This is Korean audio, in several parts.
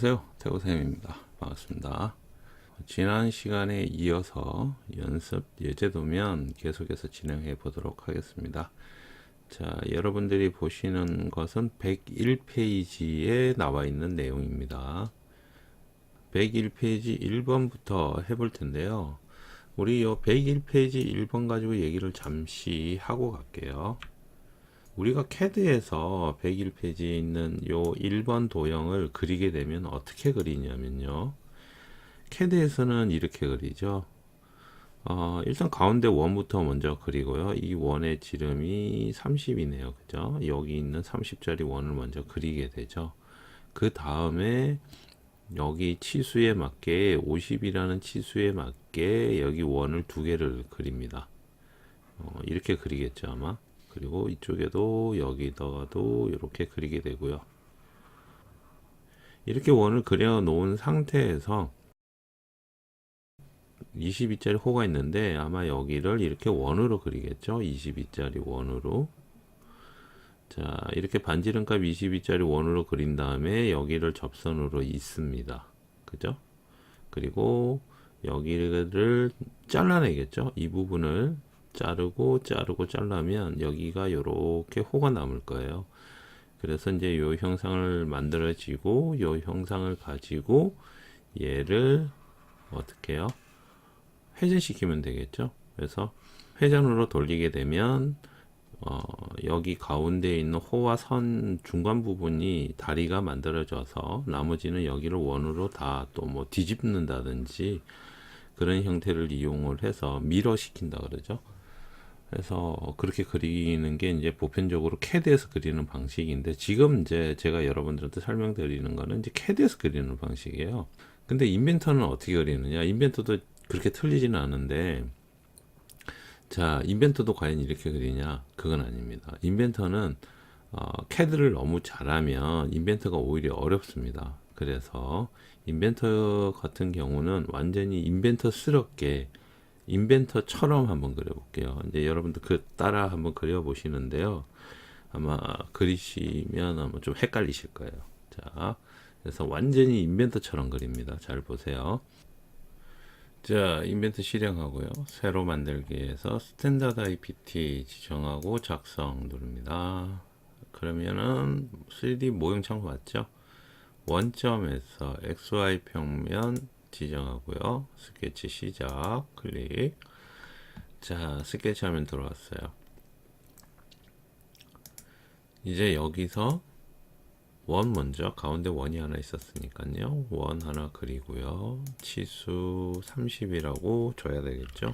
안녕하세요, 태우쌤입니다. 반갑습니다. 지난 시간에 이어서 연습 예제도면 계속해서 진행해 보도록 하겠습니다. 자, 여러분들이 보시는 것은 101페이지에 나와 있는 내용입니다. 101페이지 1번부터 해볼 텐데요. 우리 요 101페이지 1번 가지고 얘기를 잠시 하고 갈게요. 우리가 CAD에서 101페이지에 있는 요 1번 도형을 그리게 되면 어떻게 그리냐면요. CAD에서는 이렇게 그리죠. 일단 가운데 원부터 먼저 그리고요. 이 원의 지름이 30이네요. 그죠? 여기 있는 30짜리 원을 먼저 그리게 되죠. 그 다음에 여기 치수에 맞게 50이라는 치수에 맞게 여기 원을 두 개를 그립니다. 이렇게 그리겠죠, 아마. 그리고 이쪽에도 여기다가도 이렇게 그리게 되고요. 이렇게 원을 그려 놓은 상태에서 22짜리 호가 있는데 아마 여기를 이렇게 원으로 그리겠죠. 22짜리 원으로. 자, 이렇게 반지름값 22짜리 원으로 그린 다음에 여기를 접선으로 잇습니다. 그죠? 그리고 여기를 잘라내겠죠. 이 부분을 자르고 잘라면 여기가 이렇게 호가 남을 거예요. 그래서 이제 요 형상을 만들어지고 요 형상을 가지고 얘를 어떻게 해요? 회전시키면 되겠죠. 그래서 회전으로 돌리게 되면 여기 가운데 있는 호와 선 중간 부분이 다리가 만들어져서 나머지는 여기를 원으로 다 또 뭐 뒤집는다든지 그런 형태를 이용을 해서 미러 시킨다 그러죠. 그래서 그렇게 그리는 게 이제 보편적으로 CAD에서 그리는 방식인데, 지금 이제 제가 여러분들한테 설명드리는 거는 이제 CAD에서 그리는 방식이에요. 근데 인벤터는 어떻게 그리느냐? 인벤터도 그렇게 틀리지는 않은데, 자, 인벤터도 과연 이렇게 그리냐? 그건 아닙니다. 인벤터는 CAD를 너무 잘하면 인벤터가 오히려 어렵습니다. 그래서 인벤터 같은 경우는 완전히 인벤터스럽게 인벤터처럼 한번 그려볼게요. 이제 여러분들 그 따라 한번 그려보시는데요. 아마 그리시면 아마 좀 헷갈리실 거예요. 자, 그래서 완전히 인벤터처럼 그립니다. 잘 보세요. 자, 인벤터 실행하고요. 새로 만들기에서 스탠다드 IPT 지정하고 작성 누릅니다. 그러면은 3D 모형 창구 맞죠? 원점에서 XY 평면 지정하고요. 스케치 시작 클릭. 자, 스케치 화면 들어왔어요. 이제 여기서 원 먼저, 가운데 원이 하나 있었으니까요. 원 하나 그리고요. 치수 30이라고 줘야 되겠죠.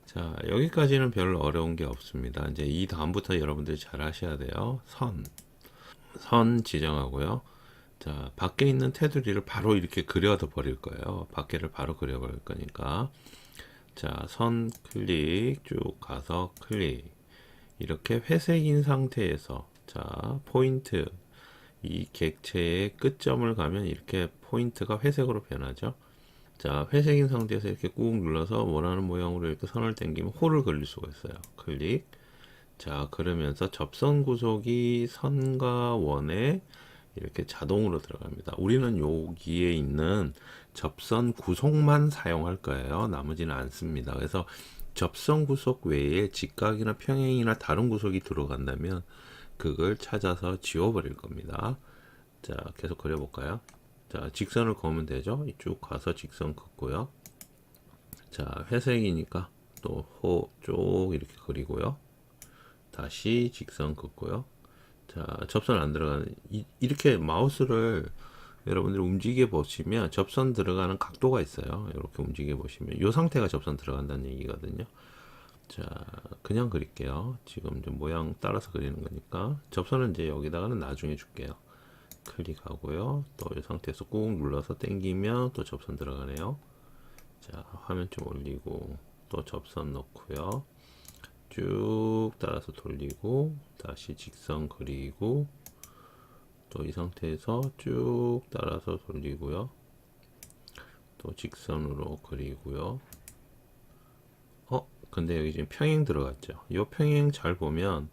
자, 여기까지는 별로 어려운 게 없습니다. 이제 이 다음부터 여러분들이 잘 하셔야 돼요. 선 지정하고요. 자, 밖에 있는 테두리를 바로 이렇게 그려도 버릴 거예요. 밖에를 바로 그려 버릴 거니까. 자, 선 클릭 쭉 가서 클릭. 이렇게 회색인 상태에서, 자, 포인트, 이 객체의 끝점을 가면 이렇게 포인트가 회색으로 변하죠. 자, 회색인 상태에서 이렇게 꾹 눌러서 원하는 모양으로 이렇게 선을 당기면 호를 그릴 수가 있어요. 클릭. 자, 그러면서 접선 구속이 선과 원에 이렇게 자동으로 들어갑니다. 우리는 여기에 있는 접선 구속만 사용할 거예요. 나머지는 안 씁니다. 그래서 접선 구속 외에 직각이나 평행이나 다른 구속이 들어간다면 그걸 찾아서 지워버릴 겁니다. 자, 계속 그려볼까요? 자, 직선을 그으면 되죠. 쭉 가서 직선 긋고요. 자, 회색이니까 또 호 쭉 이렇게 그리고요. 다시 직선 긋고요. 자, 접선 안 들어가는, 이렇게 마우스를 여러분들이 움직여 보시면 접선 들어가는 각도가 있어요. 이렇게 움직여 보시면 이 상태가 접선 들어간다는 얘기거든요. 자, 그냥 그릴게요. 지금 좀 모양 따라서 그리는 거니까. 접선은 이제 여기다가는 나중에 줄게요. 클릭하고요. 또 이 상태에서 꾹 눌러서 당기면 또 접선 들어가네요. 자, 화면 좀 올리고 또 접선 넣고요. 쭉 따라서 돌리고 다시 직선 그리고 또 이 상태에서 쭉 따라서 돌리고요. 또 직선으로 그리고요. 근데 여기 지금 평행 들어갔죠. 이 평행 잘 보면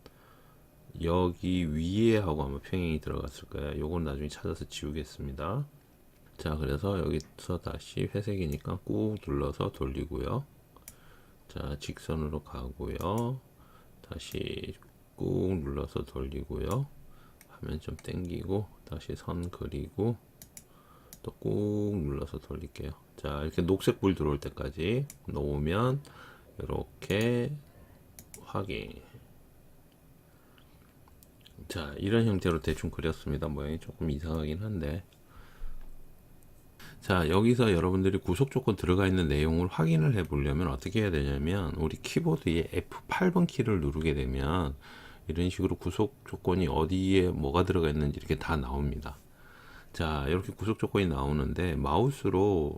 여기 위에 하고 아마 평행이 들어갔을 거예요. 요건 나중에 찾아서 지우겠습니다. 자, 그래서 여기서 다시 회색이니까 꾹 눌러서 돌리고요. 자, 직선으로 가고요. 다시 꾹 눌러서 돌리고요. 화면 좀 당기고 다시 선 그리고 또 꾹 눌러서 돌릴게요. 자, 이렇게 녹색 불 들어올 때까지 놓으면 이렇게 확인. 자, 이런 형태로 대충 그렸습니다. 모양이 조금 이상하긴 한데. 자, 여기서 여러분들이 구속 조건 들어가 있는 내용을 확인을 해 보려면 어떻게 해야 되냐면, 우리 키보드에 F8번 키를 누르게 되면 이런 식으로 구속 조건이 어디에 뭐가 들어가 있는지 이렇게 다 나옵니다. 자, 이렇게 구속 조건이 나오는데 마우스로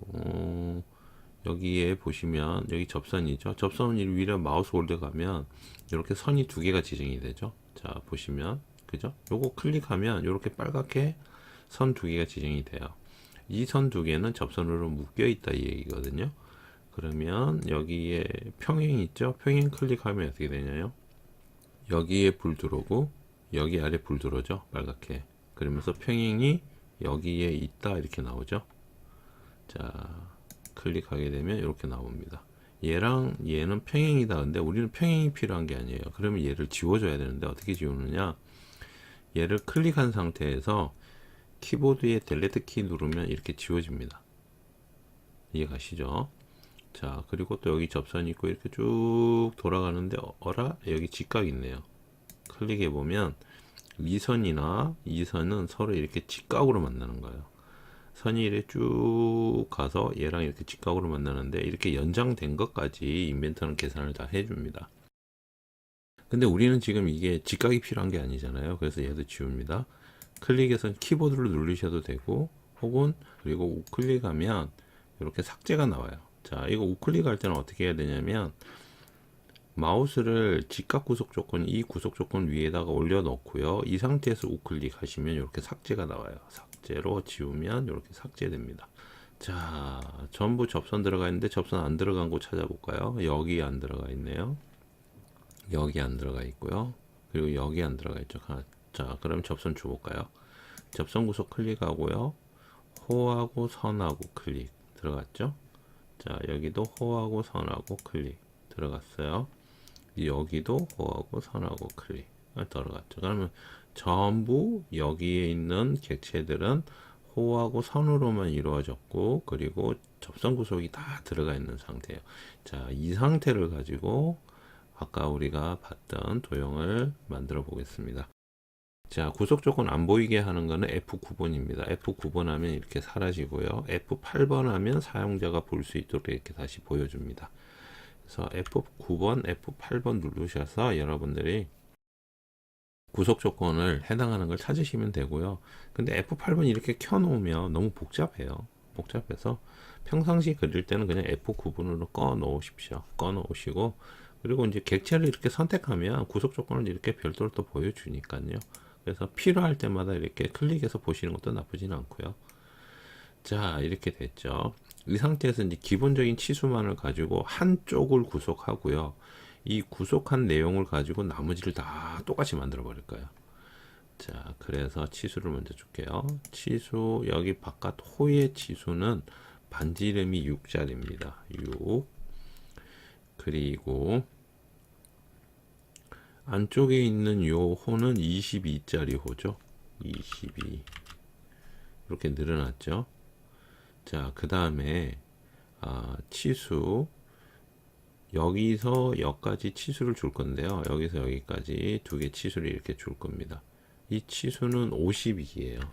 여기에 보시면 여기 접선이죠. 접선 위로 마우스 올려가면 이렇게 선이 두 개가 지정이 되죠. 자, 보시면 그죠? 요거 클릭하면 이렇게 빨갛게 선 두 개가 지정이 돼요. 이 선 두 개는 접선으로 묶여 있다 이 얘기거든요. 그러면 여기에 평행 있죠? 평행 클릭하면 어떻게 되냐요? 여기에 불 들어오고 여기 아래 불 들어오죠? 빨갛게. 그러면서 평행이 여기에 있다 이렇게 나오죠. 자, 클릭하게 되면 이렇게 나옵니다. 얘랑 얘는 평행이다. 근데 우리는 평행이 필요한 게 아니에요. 그러면 얘를 지워줘야 되는데 어떻게 지우느냐? 얘를 클릭한 상태에서 키보드에 델레트 키 누르면 이렇게 지워집니다. 이해가시죠? 자, 그리고 또 여기 접선이 있고 이렇게 쭉 돌아가는데 어라? 여기 직각 있네요. 클릭해 보면 이 선이나 이 선은 서로 이렇게 직각으로 만나는 거예요. 선이 이렇게 쭉 가서 얘랑 이렇게 직각으로 만나는데 이렇게 연장된 것까지 인벤터는 계산을 다 해줍니다. 근데 우리는 지금 이게 직각이 필요한 게 아니잖아요. 그래서 얘도 지웁니다. 클릭해서 키보드를 누르셔도 되고 혹은 그리고 우클릭하면 이렇게 삭제가 나와요. 자, 이거 우클릭할 때는 어떻게 해야 되냐면 마우스를 직각 구속 조건 이 구속 조건 위에다가 올려 놓고요. 이 상태에서 우클릭 하시면 이렇게 삭제가 나와요. 삭제로 지우면 이렇게 삭제됩니다. 자, 전부 접선 들어가 있는데 접선 안 들어간 곳 찾아볼까요? 여기 안 들어가 있네요. 여기 안 들어가 있고요. 그리고 여기 안 들어가 있죠. 자, 그럼 접선 줘볼까요? 접선 구속 클릭하고요. 호하고 선하고 클릭 들어갔죠? 자, 여기도 호하고 선하고 클릭 들어갔어요. 여기도 호하고 선하고 클릭 들어갔죠. 그러면 전부 여기에 있는 객체들은 호하고 선으로만 이루어졌고 그리고 접선 구속이 다 들어가 있는 상태예요. 자, 이 상태를 가지고 아까 우리가 봤던 도형을 만들어 보겠습니다. 자, 구속 조건 안 보이게 하는 거는 F9번입니다. F9번 하면 이렇게 사라지고요. F8번 하면 사용자가 볼 수 있도록 이렇게 다시 보여줍니다. 그래서 F9번, F8번 누르셔서 여러분들이 구속 조건을 해당하는 걸 찾으시면 되고요. 근데 F8번 이렇게 켜놓으면 너무 복잡해요. 복잡해서 평상시 그릴 때는 그냥 F9번으로 꺼 놓으십시오. 꺼 놓으시고 그리고 이제 객체를 이렇게 선택하면 구속 조건을 이렇게 별도로 또 보여주니까요. 그래서 필요할 때마다 이렇게 클릭해서 보시는 것도 나쁘진 않고요. 자, 이렇게 됐죠. 이 상태에서 이제 기본적인 치수만을 가지고 한쪽을 구속하고요. 이 구속한 내용을 가지고 나머지를 다 똑같이 만들어 버릴 거예요. 자, 그래서 치수를 먼저 줄게요. 치수, 여기 바깥 호의 치수는 반지 이름이 6짜리입니다. 6. 그리고 안쪽에 있는 요 호는 22짜리 호죠. 22. 이렇게 늘어났죠. 자, 그 다음에 치수 여기서 여기까지 치수를 줄 건데요. 여기서 여기까지 두 개 치수를 이렇게 줄 겁니다. 이 치수는 50이에요.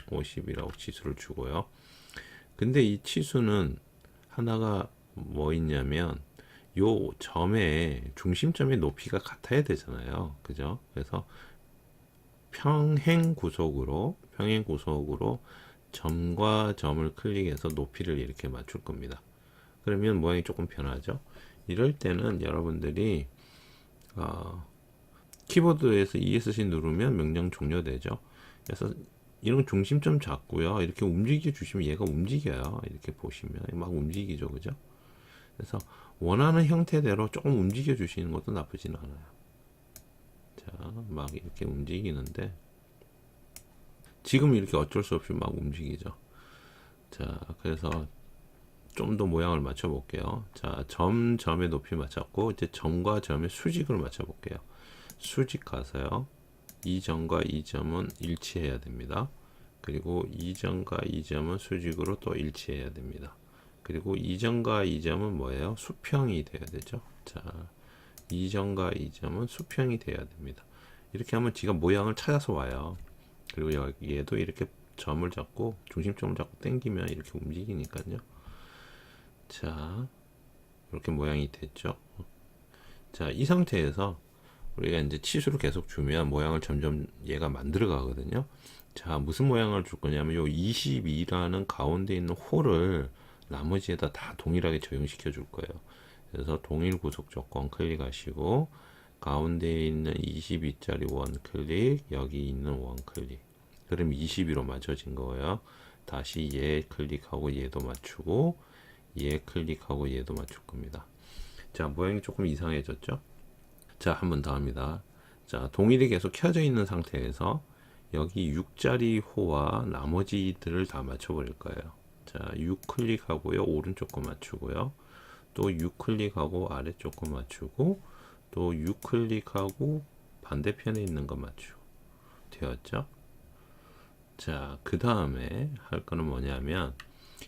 50이라고 치수를 주고요. 근데 이 치수는 하나가 뭐 있냐면 요 점의 중심점의 높이가 같아야 되잖아요. 그죠? 그래서 평행 구속으로 점과 점을 클릭해서 높이를 이렇게 맞출 겁니다. 그러면 모양이 조금 변하죠. 이럴 때는 여러분들이 키보드에서 ESC 누르면 명령 종료되죠. 그래서 이런 중심점 잡고요. 이렇게 움직여 주시면 얘가 움직여요. 이렇게 보시면 막 움직이죠. 그죠? 그래서 원하는 형태대로 조금 움직여 주시는 것도 나쁘진 않아요. 자, 막 이렇게 움직이는데 지금 이렇게 어쩔 수 없이 막 움직이죠. 자, 그래서 좀 더 모양을 맞춰 볼게요. 자, 점의 높이 맞췄고 이제 점과 점의 수직을 맞춰 볼게요. 수직 가서요. 이 점과 이 점은 일치해야 됩니다. 그리고 이 점과 이 점은 수직으로 또 일치해야 됩니다. 그리고 이 점과 이 점은 뭐예요? 수평이 돼야 되죠. 자, 이 점과 이 점은 수평이 돼야 됩니다. 이렇게 하면 지가 모양을 찾아서 와요. 그리고 여기에도 이렇게 점을 잡고 중심점을 잡고 당기면 이렇게 움직이니까요. 자, 이렇게 모양이 됐죠. 자, 이 상태에서 우리가 이제 치수를 계속 주면 모양을 점점 얘가 만들어 가거든요. 자, 무슨 모양을 줄 거냐면 요 22라는 가운데 있는 홀을 나머지에다 다 동일하게 적용시켜 줄 거예요. 그래서 동일 구속 조건 클릭하시고 가운데에 있는 22짜리 원 클릭, 여기 있는 원 클릭. 그럼 22로 맞춰진 거예요. 다시 얘 클릭하고 얘도 맞추고 얘 클릭하고 얘도 맞출 겁니다. 자, 모양이 조금 이상해졌죠? 자, 한 번 더 합니다. 자, 동일이 계속 켜져 있는 상태에서 여기 6짜리 호와 나머지들을 다 맞춰버릴 거예요. 자, 6 클릭하고요. 오른쪽 거 맞추고요. 또 6 클릭하고 아래쪽 거 맞추고 또 6 클릭하고 반대편에 있는 거 맞추고 되었죠? 자, 그 다음에 할 거는 뭐냐면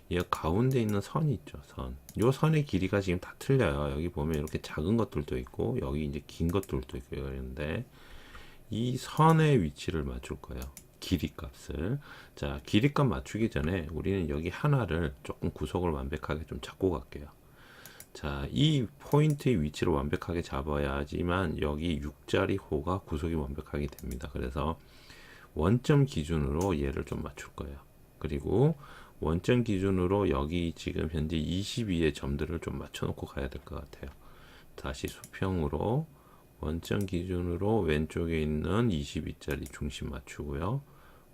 이 가운데 있는 선이 있죠. 선. 요 선의 길이가 지금 다 틀려요. 여기 보면 이렇게 작은 것들도 있고 여기 이제 긴 것들도 있고 이러는데 이 선의 위치를 맞출 거예요. 길이 값을. 자, 길이 값 맞추기 전에 우리는 여기 하나를 조금 구속을 완벽하게 좀 잡고 갈게요. 자, 이 포인트의 위치를 완벽하게 잡아야지만 여기 6짜리 호가 구속이 완벽하게 됩니다. 그래서 원점 기준으로 얘를 좀 맞출 거예요. 그리고 원점 기준으로 여기 지금 현재 22의 점들을 좀 맞춰 놓고 가야 될 것 같아요. 다시 수평으로 원점 기준으로 왼쪽에 있는 22짜리 중심 맞추고요.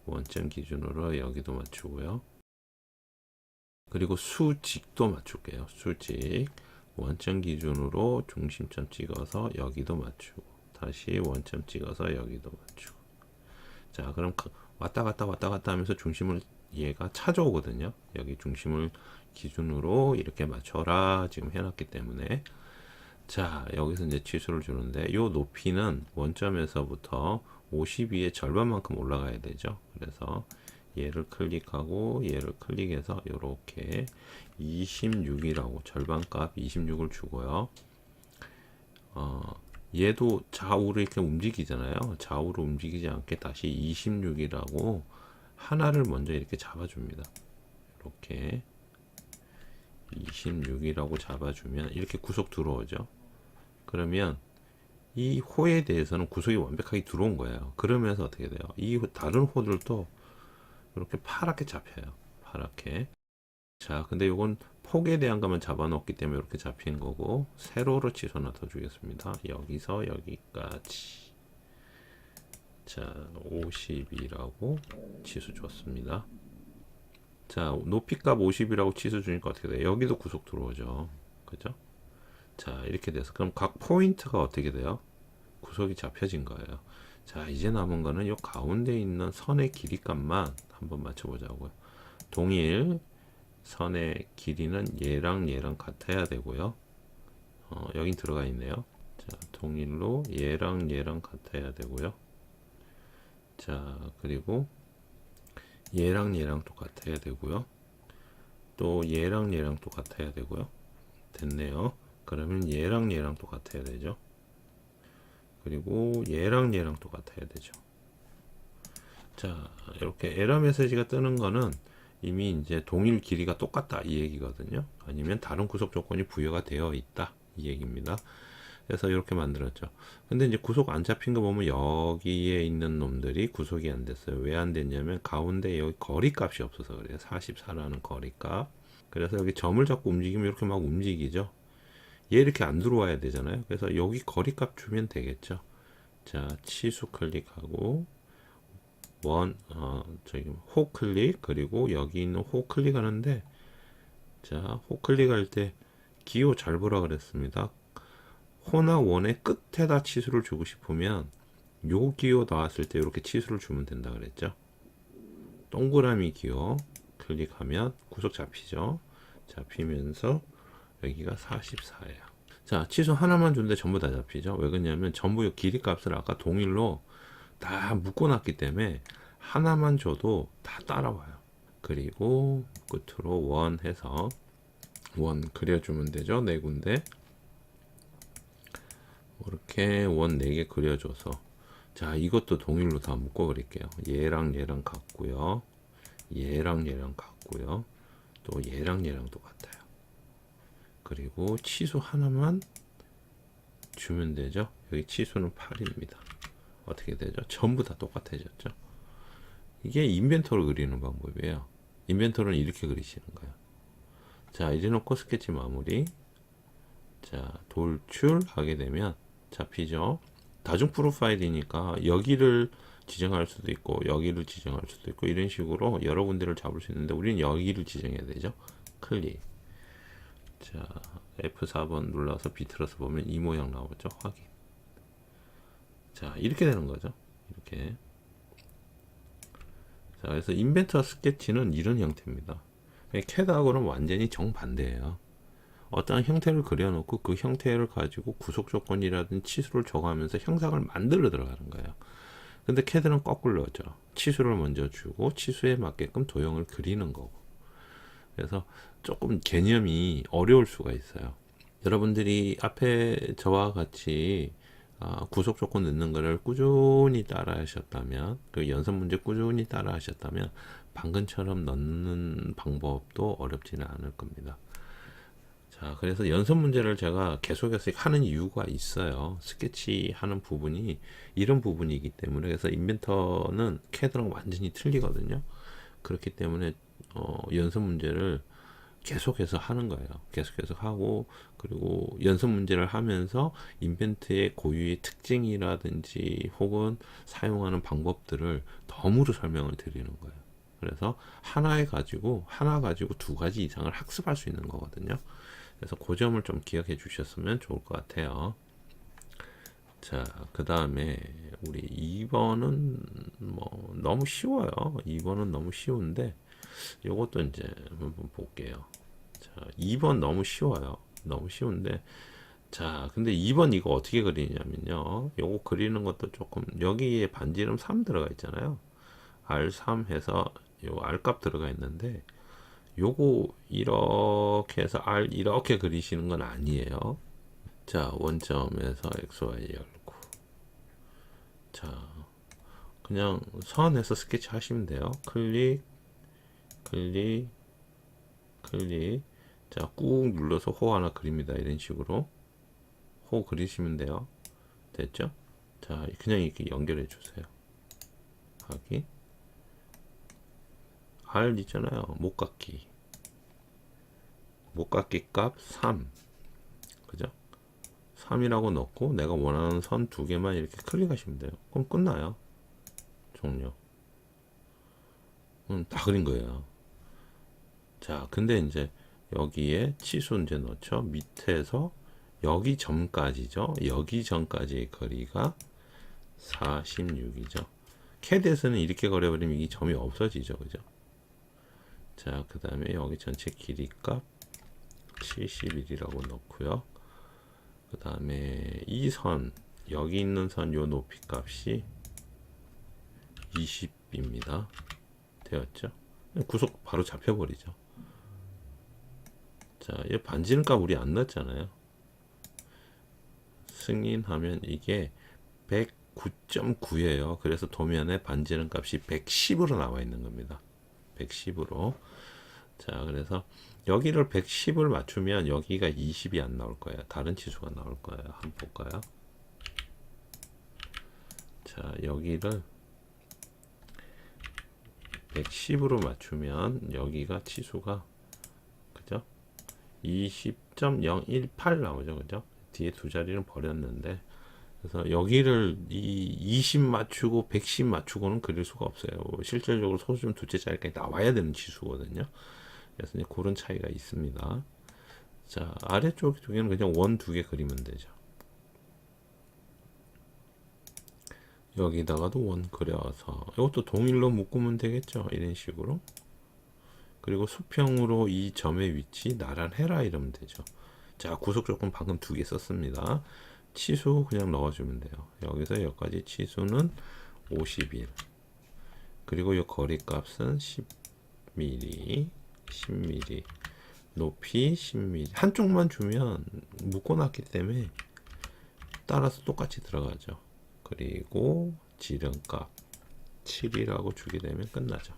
원점 기준으로 여기도 맞추고요. 그리고 수직도 맞출게요. 수직. 원점 기준으로 중심점 찍어서 여기도 맞추고 다시 원점 찍어서 여기도 맞추고. 자, 그럼 왔다 갔다 하면서 중심을 얘가 찾아오거든요. 여기 중심을 기준으로 이렇게 맞춰라 지금 해놨기 때문에. 자, 여기서 이제 치수를 주는데 요 높이는 원점에서부터 52의 절반만큼 올라가야 되죠. 그래서 얘를 클릭하고 얘를 클릭해서 이렇게 26이라고 절반값 26을 주고요. 얘도 좌우로 이렇게 움직이잖아요. 좌우로 움직이지 않게 다시 26이라고 하나를 먼저 이렇게 잡아줍니다. 이렇게 26이라고 잡아주면 이렇게 구속 들어오죠. 그러면 이 호에 대해서는 구속이 완벽하게 들어온 거예요. 그러면서 어떻게 돼요? 이 다른 호들도 이렇게 파랗게 잡혀요. 파랗게. 자, 근데 이건 폭에 대한 것만 잡아놓기 때문에 이렇게 잡힌 거고 세로로 치솟아 더 주겠습니다. 여기서 여기까지. 자, 52라고 치수 줬습니다. 자, 높이값 50이라고 치수 주니까 어떻게 돼요? 여기도 구속 들어오죠. 그죠? 자, 이렇게 돼서 그럼 각 포인트가 어떻게 돼요? 구속이 잡혀진 거예요. 자, 이제 남은 거는 이 가운데 있는 선의 길이 값만 한번 맞춰보자고요. 동일 선의 길이는 얘랑 얘랑 같아야 되고요. 여긴 들어가 있네요. 자, 동일로 얘랑 얘랑 같아야 되고요. 자, 그리고 얘랑 얘랑 똑같아야 되고요. 또 얘랑 얘랑 똑같아야 되고요. 됐네요. 그러면 얘랑 얘랑 똑같아야 되죠. 그리고 얘랑 얘랑 똑같아야 되죠. 자, 이렇게 에러 메시지가 뜨는 거는 이미 이제 동일 길이가 똑같다 이 얘기거든요. 아니면 다른 구속 조건이 부여가 되어 있다 이 얘기입니다. 그래서 이렇게 만들었죠. 근데 이제 구속 안 잡힌 거 보면 여기에 있는 놈들이 구속이 안 됐어요. 왜 안 됐냐면 가운데 여기 거리 값이 없어서 그래요. 44라는 거리 값. 그래서 여기 점을 잡고 움직이면 이렇게 막 움직이죠. 얘 이렇게 안 들어와야 되잖아요. 그래서 여기 거리 값 주면 되겠죠. 자, 치수 클릭하고 저기 호 클릭, 그리고 여기 있는 호 클릭하는데, 자, 호 클릭할 때 기호 잘 보라 그랬습니다. 호나 원의 끝에다 치수를 주고 싶으면 요 기호 나왔을 때 이렇게 치수를 주면 된다 그랬죠. 동그라미 기호 클릭하면 구속 잡히죠. 잡히면서 여기가 44예요. 자, 치수 하나만 준데 전부 다 잡히죠. 왜 그러냐면 전부 이 길이 값을 아까 동일로 다 묶어놨기 때문에 하나만 줘도 다 따라와요. 그리고 끝으로 원 해서 원 그려주면 되죠. 네 군데 이렇게 원 4개 그려줘서, 자, 이것도 동일로 다 묶어 그릴게요. 얘랑 얘랑 같고요, 얘랑 얘랑 같고요, 또 얘랑 얘랑 똑같아요. 그리고 치수 하나만 주면 되죠. 여기 치수는 8입니다. 어떻게 되죠? 전부 다 똑같아졌죠. 이게 인벤토를 그리는 방법이에요. 인벤토는 이렇게 그리시는 거예요. 자, 이제 놓고 스케치 마무리. 자, 돌출하게 되면 잡히죠. 다중 프로파일이니까 여기를 지정할 수도 있고 여기를 지정할 수도 있고 이런 식으로 여러 군데를 잡을 수 있는데 우리는 여기를 지정해야 되죠. 클릭. 자, F4번 눌러서 비틀어서 보면 이 모양 나오죠. 확인. 자, 이렇게 되는 거죠. 이렇게. 자, 그래서 인벤터 스케치는 이런 형태입니다. 캐드하고는 완전히 정반대예요. 어떠한 형태를 그려놓고 그 형태를 가지고 구속 조건이라든지 치수를 적어가면서 형상을 만들어 들어가는 거예요. 근데 캐드는 거꾸로죠. 치수를 먼저 주고 치수에 맞게끔 도형을 그리는 거고. 그래서 조금 개념이 어려울 수가 있어요. 여러분들이 앞에 저와 같이 구속 조건 넣는 거를 꾸준히 따라 하셨다면, 그 연습 문제 꾸준히 따라 하셨다면 방금처럼 넣는 방법도 어렵지는 않을 겁니다. 자, 그래서 연습 문제를 제가 계속해서 하는 이유가 있어요. 스케치 하는 부분이 이런 부분이기 때문에. 그래서 인벤터는 캐드랑 완전히 틀리거든요. 그렇기 때문에 연습 문제를 계속해서 하는 거예요. 계속해서 하고, 그리고 연습 문제를 하면서 인벤트의 고유의 특징이라든지 혹은 사용하는 방법들을 덤으로 설명을 드리는 거예요. 그래서 하나 가지고 두 가지 이상을 학습할 수 있는 거거든요. 그래서 그 점을 좀 기억해 주셨으면 좋을 것 같아요. 자, 그 다음에 우리 2번은 뭐 너무 쉬워요. 2번은 너무 쉬운데 요것도 이제 한번 볼게요. 자, 2번 너무 쉬워요. 너무 쉬운데, 자, 근데 2번 이거 어떻게 그리냐면요, 요거 그리는 것도 조금, 여기에 반지름 3 들어가 있잖아요. R3 해서 요 R 값 들어가 있는데 요거 이렇게 해서 R 이렇게 그리시는 건 아니에요. 자, 원점에서 XY 열고, 자, 그냥 선에서 스케치 하시면 돼요. 클릭, 클릭, 클릭. 자, 꾹 눌러서 호 하나 그립니다. 이런 식으로 호 그리시면 돼요. 됐죠? 자, 그냥 이렇게 연결해 주세요. 하기 R 있잖아요. 못깎기 값 3, 그죠? 3이라고 넣고 내가 원하는 선 2개만 이렇게 클릭하시면 돼요. 그럼 끝나요. 종료. 다 그린 거예요. 자, 근데 이제 여기에 치수 이제 넣죠. 밑에서 여기 점까지죠. 여기 점까지의 거리가 46이죠. 캐드에서는 이렇게 그려버리면 이 점이 없어지죠. 그죠? 자, 그 다음에 여기 전체 길이 값 71이라고 넣고요. 그 다음에 이 선, 여기 있는 선 요 높이 값이 20입니다. 되었죠? 구속 바로 잡혀버리죠. 자, 이 반지름 값 우리 안 넣었잖아요. 승인하면 이게 109.9예요. 그래서 도면에 반지름 값이 110으로 나와 있는 겁니다. 110으로. 자, 그래서 여기를 110을 맞추면 여기가 20이 안 나올 거예요. 다른 치수가 나올 거예요. 한번 볼까요? 자, 여기를 110으로 맞추면 여기가 치수가, 그죠? 20.018 나오죠. 그죠? 뒤에 두 자리는 버렸는데, 그래서 여기를 20 맞추고 110 맞추고는 그릴 수가 없어요. 실질적으로 소수점 두째 자리까지 나와야 되는 치수거든요. 그래서 이제 그런 차이가 있습니다. 자, 아래쪽 두 개는 그냥 원 2개 그리면 되죠. 여기다가도 원 그려서 이것도 동일로 묶으면 되겠죠. 이런 식으로. 그리고 수평으로 이 점의 위치 나란해라 이러면 되죠. 자, 구속 조건 방금 2개 썼습니다. 치수 그냥 넣어주면 돼요. 여기서 여기까지 치수는 51. 그리고 이 거리 값은 10mm, 10mm, 높이 10mm. 한쪽만 주면 묶어놨기 때문에 따라서 똑같이 들어가죠. 그리고 지름값 7이라고 주게 되면 끝나죠.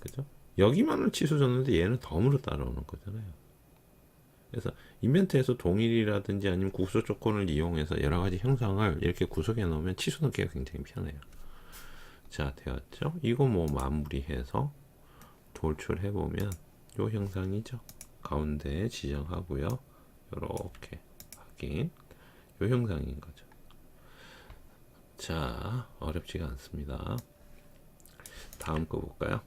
그죠? 여기만을 치수 줬는데 얘는 덤으로 따라오는 거잖아요. 그래서 인벤트에서 동일이라든지 아니면 구속 조건을 이용해서 여러 가지 형상을 이렇게 구속해 놓으면 치수 넣기가 굉장히 편해요. 자, 되었죠? 이거 뭐 마무리해서 돌출해 보면 요 형상이죠. 가운데 지정하고요. 이렇게 확인. 요 형상인 거죠. 자, 어렵지가 않습니다. 다음 거 볼까요?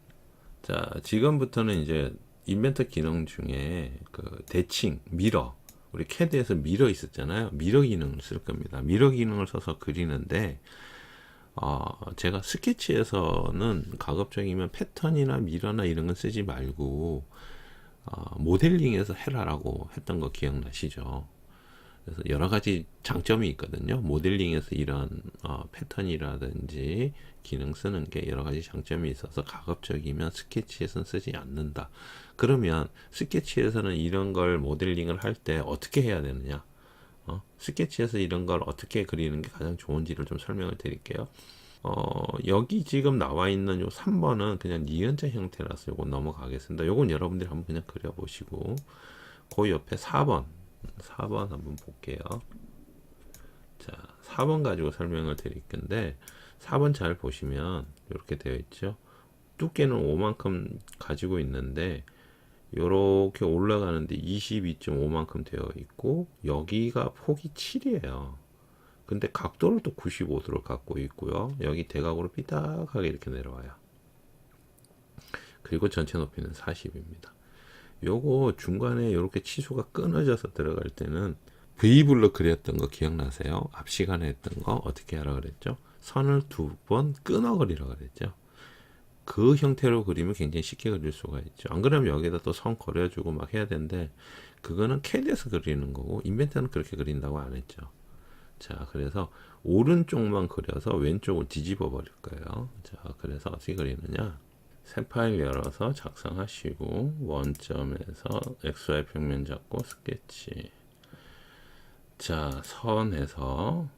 자, 지금부터는 이제 인벤터 기능 중에 그 대칭, 미러, 우리 캐드에서 미러 있었잖아요. 미러 기능을 쓸 겁니다. 미러 기능을 써서 그리는데 제가 스케치에서는 가급적이면 패턴이나 미러나 이런 건 쓰지 말고 모델링에서 해라라고 했던 거 기억나시죠? 그래서 여러 가지 장점이 있거든요. 모델링에서 이런 패턴이라든지 기능 쓰는 게 여러 가지 장점이 있어서 가급적이면 스케치에서는 쓰지 않는다. 그러면 스케치에서는 이런 걸 모델링을 할 때 어떻게 해야 되느냐? 스케치에서 이런 걸 어떻게 그리는 게 가장 좋은지를 좀 설명을 드릴게요. 여기 지금 나와 있는 요 3번은 그냥 니은자 형태라서 요건 넘어가겠습니다. 요건 여러분들이 한번 그냥 그려보시고, 그 옆에 4번 한번 볼게요. 자, 4번 가지고 설명을 드릴 건데, 4번 잘 보시면 이렇게 되어 있죠. 두께는 5만큼 가지고 있는데 요렇게 올라가는데 22.5만큼 되어 있고, 여기가 폭이 7이에요. 근데 각도를 또 95도로 갖고 있고요. 여기 대각으로 삐딱하게 이렇게 내려와요. 그리고 전체 높이는 40입니다. 요거 중간에 이렇게 치수가 끊어져서 들어갈 때는 V블럭 그렸던 거 기억나세요? 앞 시간에 했던 거 어떻게 하라 그랬죠? 선을 2번 끊어 그리라 그랬죠. 그 형태로 그리면 굉장히 쉽게 그릴 수가 있죠. 안 그러면 여기다 또 선 그려주고 막 해야 되는데, 그거는 캐드에서 그리는 거고 인벤터는 그렇게 그린다고 안 했죠. 자, 그래서 오른쪽만 그려서 왼쪽을 뒤집어 버릴 거예요. 자, 그래서 어떻게 그리느냐? 새 파일 열어서 작성하시고, 원점에서 XY 평면 잡고 스케치. 자, 선에서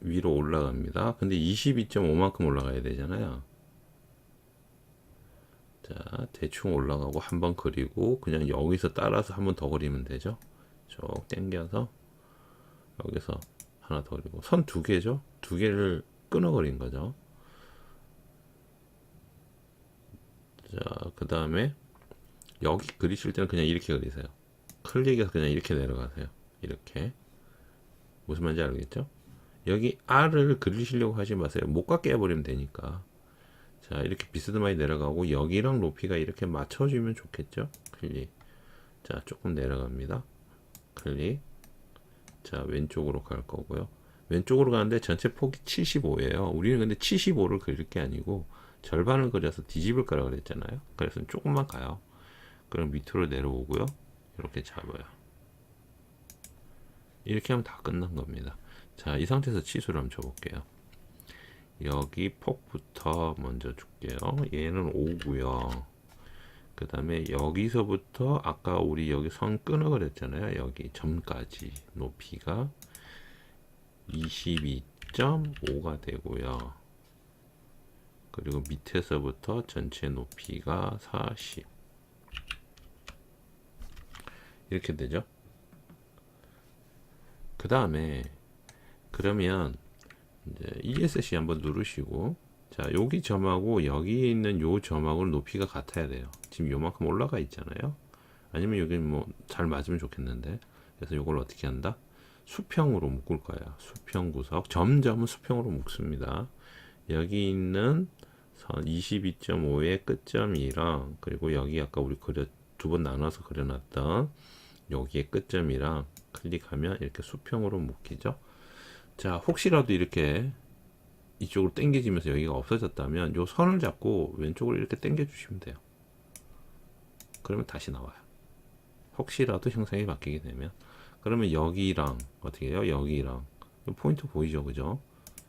위로 올라갑니다. 근데 22.5만큼 올라가야 되잖아요. 자, 대충 올라가고 한번 그리고 그냥 여기서 따라서 한번 더 그리면 되죠. 쭉 당겨서 여기서 하나 더 그리고 선 2개죠. 2개를 끊어 그린 거죠. 자, 그 다음에 여기 그리실 때는 그냥 이렇게 그리세요. 클릭해서 그냥 이렇게 내려가세요. 이렇게. 무슨 말인지 알겠죠? 여기 R을 그리시려고 하지 마세요. 못 갖게 해버리면 되니까. 자, 이렇게 비스듬하게 내려가고 여기랑 높이가 이렇게 맞춰주면 좋겠죠? 클릭. 자, 조금 내려갑니다. 클릭. 자, 왼쪽으로 갈 거고요. 왼쪽으로 가는데 전체 폭이 75예요. 우리는 근데 75를 그릴 게 아니고 절반을 그려서 뒤집을 거라 그랬잖아요. 그래서 조금만 가요. 그럼 밑으로 내려오고요. 이렇게 잡아요. 이렇게 하면 다 끝난 겁니다. 자, 이 상태에서 치수를 한번 줘볼게요. 여기 폭부터 먼저 줄게요. 얘는 5고요. 그 다음에 여기서부터 아까 우리 여기 선 끊어 그랬잖아요. 여기 점까지 높이가 22.5가 되고요. 그리고 밑에서부터 전체 높이가 40 이렇게 되죠. 그 다음에 그러면 이제 ESC 한번 누르시고, 자, 여기 점하고 여기 있는 요 점하고 높이가 같아야 돼요. 지금 요만큼 올라가 있잖아요. 아니면 여기 뭐 잘 맞으면 좋겠는데, 그래서 요걸 어떻게 한다? 수평으로 묶을 거야. 수평 구석. 점점은 수평으로 묶습니다. 여기 있는 선 22.5의 끝점이랑, 그리고 여기 아까 우리 두 번 나눠서 그려놨던 여기의 끝점이랑 클릭하면 이렇게 수평으로 묶이죠. 자, 혹시라도 이렇게 이쪽으로 당겨지면서 여기가 없어졌다면 요 선을 잡고 왼쪽으로 이렇게 당겨 주시면 돼요. 그러면 다시 나와요. 혹시라도 형상이 바뀌게 되면. 그러면 여기랑 어떻게 해요? 여기랑 포인트 보이죠, 그죠?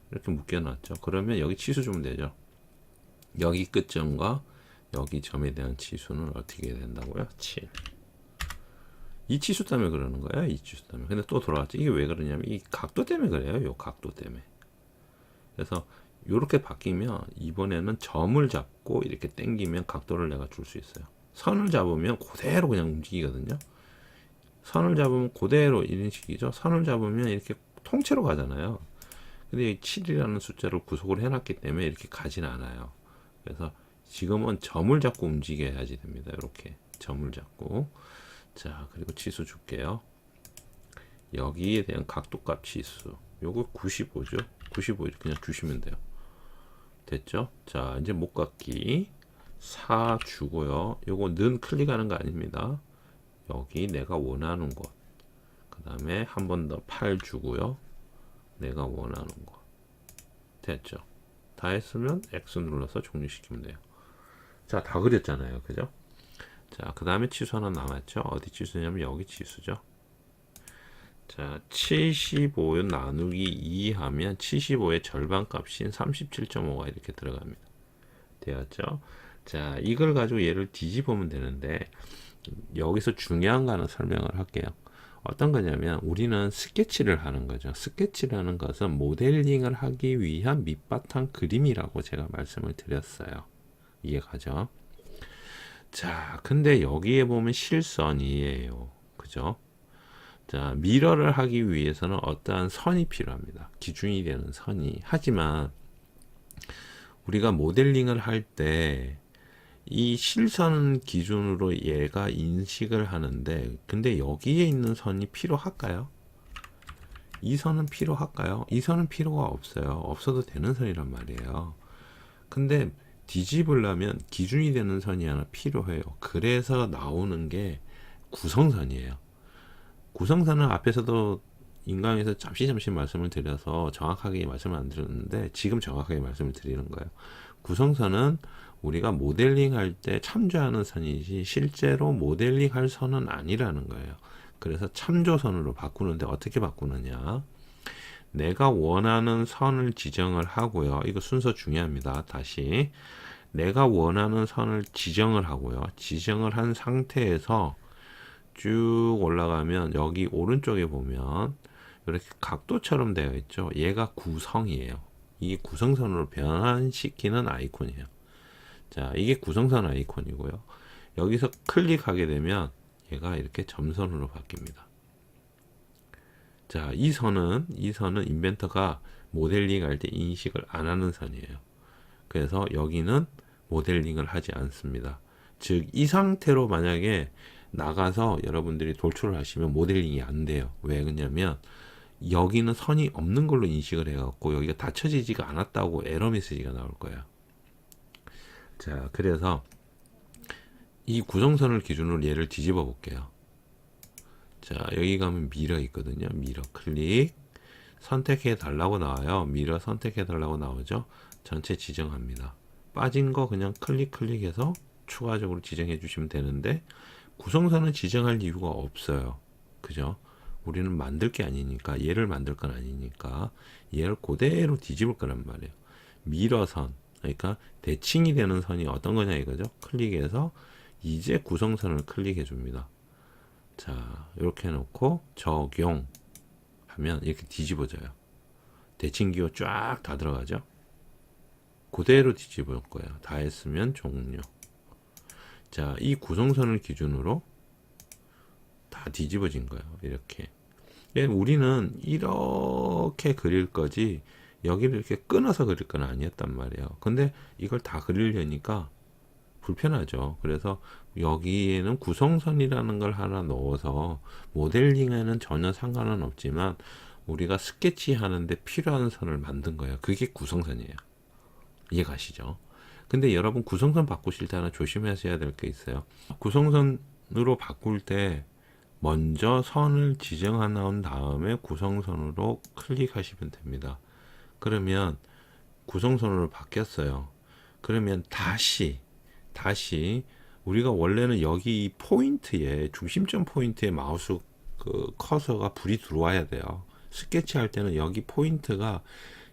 이렇게 묶여놨죠. 그러면 여기 치수 주면 되죠. 여기 끝점과 여기 점에 대한 치수는 어떻게 된다고요? 7. 이 치수 때문에 그러는 거야. 이 치수 때문에. 근데 또 돌아왔죠. 이게 왜 그러냐면 이 각도 때문에 그래요. 요 각도 때문에. 그래서 이렇게 바뀌면 이번에는 점을 잡고 이렇게 당기면 각도를 내가 줄 수 있어요. 선을 잡으면 그대로 그냥 움직이거든요. 선을 잡으면 그대로 이런 식이죠. 선을 잡으면 이렇게 통째로 가잖아요. 근데 이 7이라는 숫자를 구속을 해놨기 때문에 이렇게 가진 않아요. 그래서 지금은 점을 잡고 움직여야지 됩니다. 이렇게 점을 잡고. 자, 그리고 치수 줄게요. 여기에 대한 각도값 치수. 요거 95죠. 95 이렇게 그냥 주시면 돼요. 됐죠? 자, 이제 목깎기 4 주고요. 요거 는 클릭하는 거 아닙니다. 여기 내가 원하는 곳. 그 다음에 한 번 더 8 주고요. 내가 원하는 곳. 됐죠? 다 했으면 X 눌러서 종료시키면 돼요. 자, 다 그렸잖아요. 그죠? 자, 그 다음에 치수 하나 남았죠? 어디 치수냐면 여기 치수죠. 자, 75 나누기 2 하면 75의 절반 값인 37.5가 이렇게 들어갑니다. 되었죠? 자, 이걸 가지고 얘를 뒤집으면 되는데 여기서 중요한 거는 설명을 할게요. 어떤 거냐면 우리는 스케치를 하는 거죠. 스케치라는 것은 모델링을 하기 위한 밑바탕 그림이라고 제가 말씀을 드렸어요. 이해가죠? 자, 근데 여기에 보면 실선이에요. 그죠? 자, 미러를 하기 위해서는 어떠한 선이 필요합니다. 기준이 되는 선이. 하지만 우리가 모델링을 할 때 이 실선 기준으로 얘가 인식을 하는데 근데 여기에 있는 선이 필요할까요? 이 선은 필요할까요? 이 선은 필요가 없어요. 없어도 되는 선이란 말이에요. 근데 뒤집으려면 기준이 되는 선이 하나 필요해요. 그래서 나오는 게 구성선이에요. 구성선은 앞에서도 인강에서 잠시 말씀을 드려서 정확하게 말씀을 안 드렸는데 지금 정확하게 말씀을 드리는 거예요. 구성선은 우리가 모델링 할 때 참조하는 선이지 실제로 모델링 할 선은 아니라는 거예요. 그래서 참조선으로 바꾸는데 어떻게 바꾸느냐? 내가 원하는 선을 지정을 하고요. 이거 순서 중요합니다. 다시 내가 원하는 선을 지정을 하고요. 지정을 한 상태에서 쭉 올라가면 여기 오른쪽에 보면 이렇게 각도처럼 되어 있죠. 얘가 구성이에요. 이게 구성선으로 변환시키는 아이콘이에요. 자, 이게 구성선 아이콘이고요. 여기서 클릭하게 되면 얘가 이렇게 점선으로 바뀝니다. 자, 이 선은 인벤터가 모델링 할 때 인식을 안 하는 선이에요. 그래서 여기는 모델링을 하지 않습니다. 즉, 이 상태로 만약에 나가서 여러분들이 돌출을 하시면 모델링이 안 돼요. 왜 그러냐면 여기는 선이 없는 걸로 인식을 해갖고 여기가 닫혀지지가 않았다고 에러 메시지가 나올 거예요. 자, 그래서 이 구성선을 기준으로 얘를 뒤집어 볼게요. 자, 여기 가면 미러 있거든요. 미러 클릭 선택해 달라고 나와요. 미러 선택해 달라고 나오죠. 전체 지정합니다. 빠진 거 그냥 클릭해서 추가적으로 지정해 주시면 되는데 구성선은 지정할 이유가 없어요. 그죠? 우리는 만들 게 아니니까, 얘를 만들 건 아니니까 얘를 그대로 뒤집을 거란 말이에요. 미러선, 그러니까 대칭이 되는 선이 어떤 거냐 이거죠. 클릭해서 이제 구성선을 클릭해 줍니다. 자, 이렇게 해놓고 적용 하면 이렇게 뒤집어져요. 대칭 기호 쫙 다 들어가죠. 그대로 뒤집을 거예요. 다 했으면 종료. 자, 이 구성선을 기준으로 다 뒤집어진 거예요. 이렇게. 우리는 이렇게 그릴 거지 여기를 이렇게 끊어서 그릴 건 아니었단 말이에요. 근데 이걸 다 그리려니까 불편하죠. 그래서 여기에는 구성선이라는 걸 하나 넣어서 모델링에는 전혀 상관은 없지만 우리가 스케치 하는데 필요한 선을 만든 거예요. 그게 구성선이에요. 이해가시죠? 근데 여러분 구성선 바꾸실 때 하나 조심하셔야 될 게 있어요. 구성선으로 바꿀 때 먼저 선을 지정한 다음에 구성선으로 클릭하시면 됩니다. 그러면 구성선으로 바뀌었어요. 그러면 다시 우리가 원래는 여기 이 포인트에 중심점 포인트에 마우스 그 커서가 불이 들어와야 돼요. 스케치 할 때는 여기 포인트가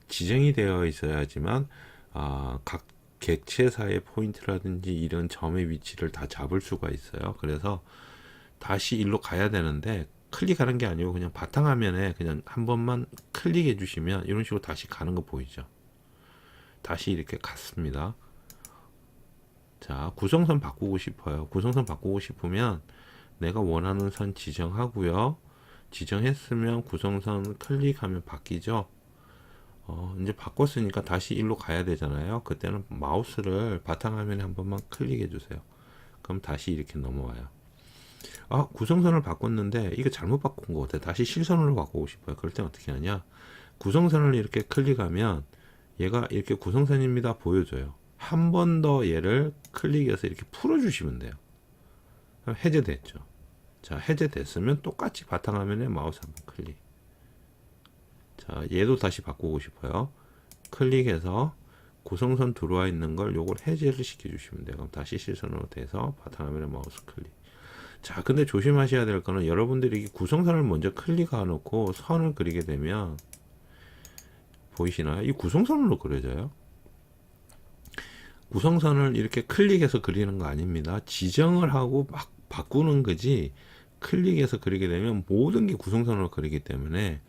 지정이 되어 있어야지만 각 객체사의 포인트라든지 이런 점의 위치를 다 잡을 수가 있어요. 그래서 다시 일로 가야 되는데 클릭하는 게 아니고 그냥 바탕화면에 그냥 한 번만 클릭해 주시면 이런 식으로 다시 가는 거 보이죠. 다시 이렇게 갔습니다. 자, 구성선 바꾸고 싶어요. 구성선 바꾸고 싶으면 내가 원하는 선 지정하고요. 지정했으면 구성선 클릭하면 바뀌죠. 이제 바꿨으니까 다시 일로 가야 되잖아요. 그때는 마우스를 바탕화면에 한 번만 클릭해 주세요. 그럼 다시 이렇게 넘어와요. 구성선을 바꿨는데 이거 잘못 바꾼 것 같아. 다시 실선으로 바꾸고 싶어요. 그럴 땐 어떻게 하냐? 구성선을 이렇게 클릭하면 얘가 이렇게 구성선입니다 보여줘요. 한 번 더 얘를 클릭해서 이렇게 풀어주시면 돼요. 그럼 해제됐죠. 자, 해제됐으면 똑같이 바탕화면에 마우스 한번 클릭. 자, 얘도 다시 바꾸고 싶어요. 클릭해서 구성선 들어와 있는 걸 요걸 해제를 시켜주시면 돼요. 그럼 다시 실선으로 돼서 바탕화면에 마우스 클릭. 자, 근데 조심하셔야 될 거는 여러분들이 구성선을 먼저 클릭해 놓고 선을 그리게 되면 보이시나요? 이 구성선으로 그려져요. 구성선을 이렇게 클릭해서 그리는 거 아닙니다. 지정을 하고 막 바꾸는 거지 클릭해서 그리게 되면 모든 게 구성선으로 그리기 때문에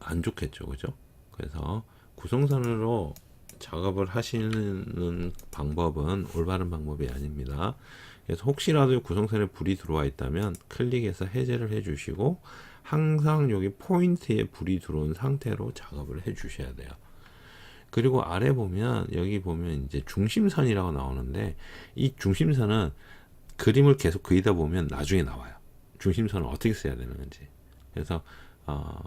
안 좋겠죠. 그죠? 그래서 구성선으로 작업을 하시는 방법은 올바른 방법이 아닙니다. 그래서 혹시라도 구성선에 불이 들어와 있다면 클릭해서 해제를 해 주시고 항상 여기 포인트에 불이 들어온 상태로 작업을 해 주셔야 돼요. 그리고 아래 보면 여기 보면 이제 중심선이라고 나오는데 이 중심선은 그림을 계속 그리다 보면 나중에 나와요. 중심선을 어떻게 써야 되는 건지. 그래서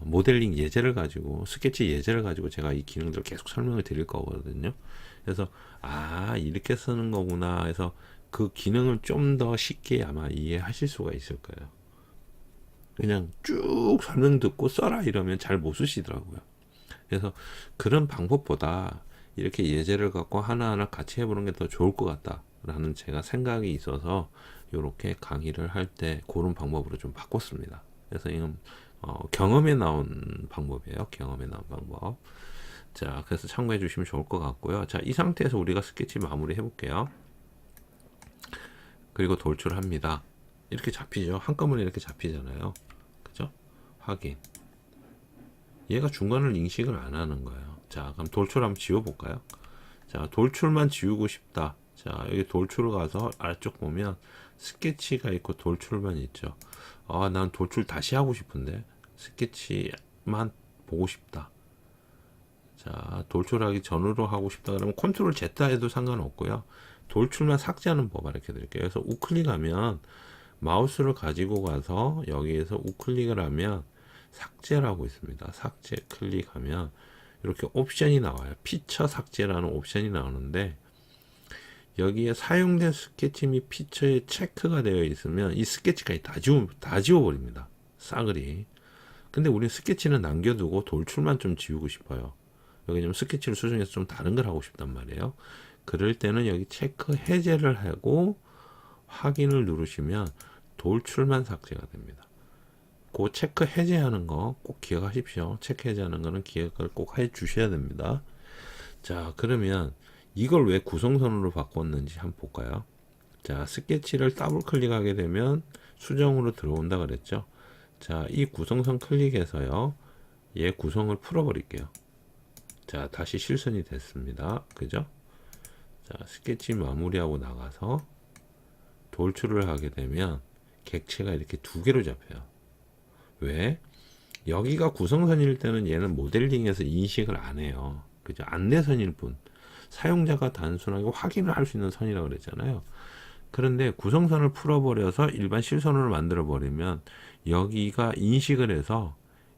모델링 예제를 가지고 스케치 예제를 가지고 제가 이 기능들을 계속 설명을 드릴 거거든요. 그래서 이렇게 쓰는 거구나 해서 그 기능을 좀 더 쉽게 아마 이해하실 수가 있을 거예요. 그냥 쭉 설명 듣고 써라 이러면 잘 못 쓰시더라고요. 그래서 그런 방법보다 이렇게 예제를 갖고 하나하나 같이 해보는 게 더 좋을 것 같다라는 제가 생각이 있어서 이렇게 강의를 할 때 그런 방법으로 좀 바꿨습니다. 그래서 이건 경험에 나온 방법이에요. 경험에 나온 방법. 자, 그래서 참고해 주시면 좋을 것 같고요. 자, 이 상태에서 우리가 스케치 마무리 해볼게요. 그리고 돌출합니다. 이렇게 잡히죠. 한꺼번에 이렇게 잡히잖아요. 그죠? 확인. 얘가 중간을 인식을 안 하는 거예요. 자, 그럼 돌출 한번 지워볼까요? 자, 돌출만 지우고 싶다. 자, 여기 돌출 가서 아래쪽 보면 스케치가 있고 돌출만 있죠. 난 돌출 다시 하고 싶은데 스케치만 보고 싶다. 자, 돌출하기 전으로 하고 싶다 그러면 컨트롤 Z 해도 상관없고요. 돌출만 삭제하는 법 알려 드릴게요. 그래서 우클릭하면 마우스를 가지고 가서 여기에서 우클릭을 하면 삭제라고 있습니다. 삭제 클릭하면 이렇게 옵션이 나와요. 피처 삭제라는 옵션이 나오는데 여기에 사용된 스케치 및 피처에 체크가 되어 있으면 이 스케치까지 다 지워버립니다. 싸그리. 근데 우리 스케치는 남겨두고 돌출만 좀 지우고 싶어요. 여기 좀 스케치를 수정해서 좀 다른 걸 하고 싶단 말이에요. 그럴 때는 여기 체크 해제를 하고 확인을 누르시면 돌출만 삭제가 됩니다. 그 체크 해제하는 거 꼭 기억하십시오. 체크 해제하는 거는 기억을 꼭 해 주셔야 됩니다. 자, 그러면 이걸 왜 구성선으로 바꿨는지 한번 볼까요? 자, 스케치를 더블 클릭하게 되면 수정으로 들어온다 그랬죠. 자, 이 구성선 클릭해서요. 얘 구성을 풀어버릴게요. 자, 다시 실선이 됐습니다. 그죠? 자, 스케치 마무리하고 나가서 돌출을 하게 되면 객체가 이렇게 두 개로 잡혀요. 왜? 여기가 구성선일 때는 얘는 모델링에서 인식을 안 해요. 그죠? 안내선일 뿐. 사용자가 단순하게 확인을 할 수 있는 선이라고 그랬잖아요. 그런데 구성선을 풀어버려서 일반 실선으로 만들어 버리면 여기가 인식을 해서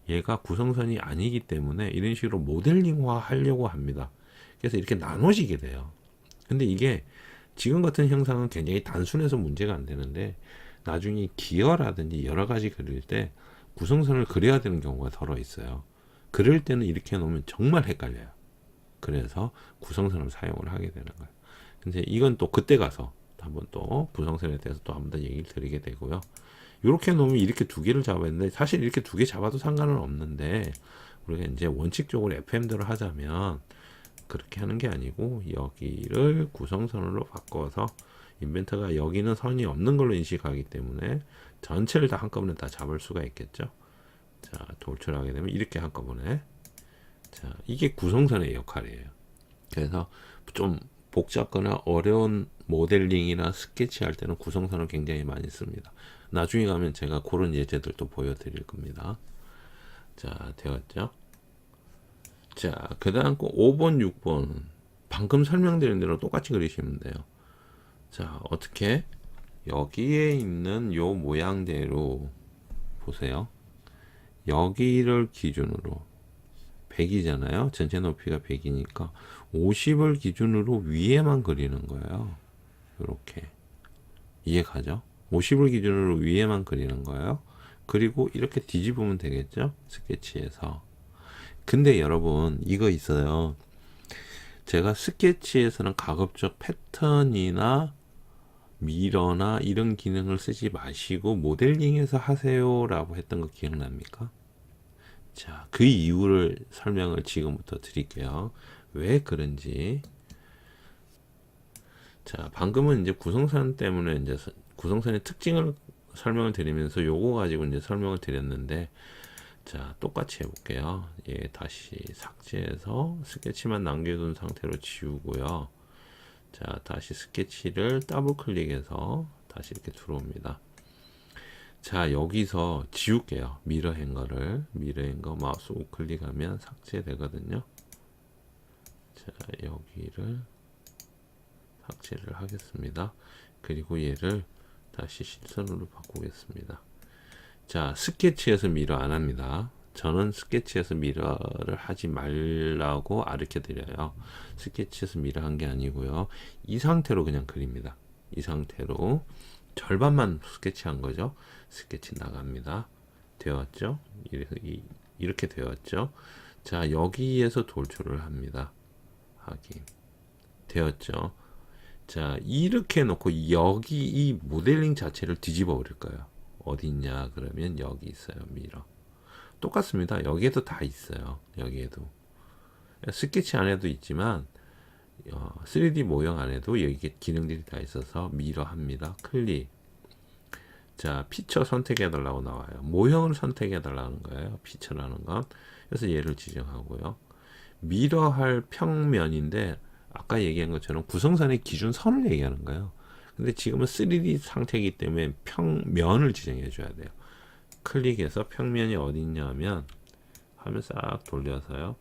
얘가 구성선이 아니기 때문에 이런 식으로 모델링화 하려고 합니다. 그래서 이렇게 나눠지게 돼요. 근데 이게 지금 같은 형상은 굉장히 단순해서 문제가 안 되는데 나중에 기어라든지 여러 가지 그릴 때 구성선을 그려야 되는 경우가 더러 있어요. 그럴 때는 이렇게 해놓으면 정말 헷갈려요. 그래서 구성선을 사용을 하게 되는 거예요. 근데 이건 또 그때 가서 한번 또 구성선에 대해서 또 한번 더 얘기를 드리게 되고요. 이렇게 놓으면 이렇게 두 개를 잡았는데 사실 이렇게 두 개 잡아도 상관은 없는데 우리가 이제 원칙적으로 FM대로 하자면 그렇게 하는 게 아니고 여기를 구성선으로 바꿔서 인벤터가 여기는 선이 없는 걸로 인식하기 때문에 전체를 다 한꺼번에 다 잡을 수가 있겠죠. 자, 돌출하게 되면 이렇게 한꺼번에 자, 이게 구성선의 역할이에요. 그래서 좀 복잡거나 어려운 모델링이나 스케치 할 때는 구성선을 굉장히 많이 씁니다. 나중에 가면 제가 그런 예제들도 보여드릴 겁니다. 자, 되었죠? 자, 그 다음 거 5번, 6번. 방금 설명드린 대로 똑같이 그리시면 돼요. 자, 어떻게? 여기에 있는 요 모양대로 보세요. 여기를 기준으로 100이잖아요. 전체 높이가 100이니까 50을 기준으로 위에만 그리는 거예요. 이렇게. 이해가죠? 50을 기준으로 위에만 그리는 거예요. 그리고 이렇게 뒤집으면 되겠죠? 스케치에서. 근데 여러분, 이거 있어요. 제가 스케치에서는 가급적 패턴이나 미러나 이런 기능을 쓰지 마시고 모델링에서 하세요라고 했던 거 기억납니까? 자, 그 이유를 설명을 지금부터 드릴게요. 왜 그런지. 자, 방금은 이제 구성선 때문에 이제 구성선의 특징을 설명을 드리면서 요거 가지고 이제 설명을 드렸는데, 자, 똑같이 해볼게요. 예, 다시 삭제해서 스케치만 남겨둔 상태로 지우고요. 자, 다시 스케치를 더블 클릭해서 다시 이렇게 들어옵니다. 자, 여기서 지울게요. 미러 행거를. 미러 행거 마우스 우클릭하면 삭제되거든요. 자, 여기를 삭제를 하겠습니다. 그리고 얘를 다시 실선으로 바꾸겠습니다. 자, 스케치에서 미러 안 합니다. 저는 스케치에서 미러를 하지 말라고 가르쳐 드려요. 스케치에서 미러 한 게 아니고요. 이 상태로 그냥 그립니다. 이 상태로 절반만 스케치한 거죠. 스케치 나갑니다. 되었죠? 이렇게 되었죠? 자, 여기에서 돌출을 합니다. 확인. 되었죠? 자, 이렇게 놓고 여기 이 모델링 자체를 뒤집어 버릴 거예요. 어디 있냐? 그러면 여기 있어요. 미러. 똑같습니다. 여기에도 다 있어요. 여기에도. 스케치 안에도 있지만 3D 모형 안에도 여기 기능들이 다 있어서 미러 합니다. 클릭. 자, 피처 선택해 달라고 나와요. 모형을 선택해 달라는 거예요. 피처라는 건. 그래서 얘를 지정하고요. 미러 할 평면인데 아까 얘기한 것처럼 구성선의 기준 선을 얘기하는 거예요. 근데 지금은 3D 상태이기 때문에 평면을 지정해 줘야 돼요. 클릭해서 평면이 어디 있냐 하면 화면 싹 돌려서요.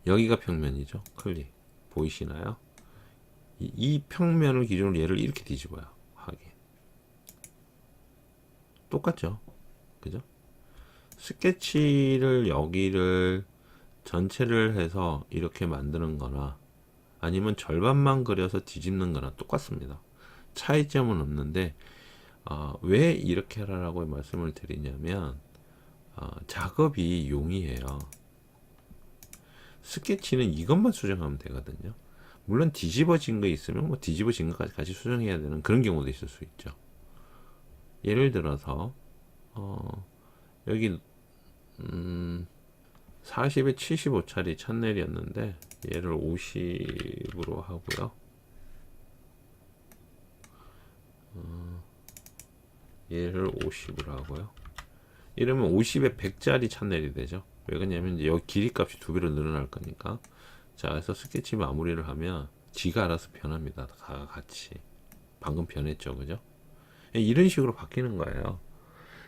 여기가 평면이죠. 클릭. 보이시나요? 이 평면을 기준으로 얘를 이렇게 뒤집어요. 하게. 똑같죠? 그죠? 스케치를 여기를 전체를 해서 이렇게 만드는 거나 아니면 절반만 그려서 뒤집는 거나 똑같습니다. 차이점은 없는데 왜 이렇게 하라고 말씀을 드리냐면 작업이 용이해요. 스케치는 이것만 수정하면 되거든요. 물론 뒤집어진 거 있으면 뭐 뒤집어진 것까지 같이 수정해야 되는 그런 경우도 있을 수 있죠. 예를 들어서 여기 40에 75짜리 찬넬이었는데 얘를 50으로 하고요. 얘를 50으로 하고요. 이러면 50에 100짜리 찬넬이 되죠. 왜 그러냐면 이제 여기 길이 값이 2배로 늘어날 거니까. 자, 그래서 스케치 마무리를 하면 지가 알아서 변합니다. 다 같이. 방금 변했죠. 그죠? 이런 식으로 바뀌는 거예요.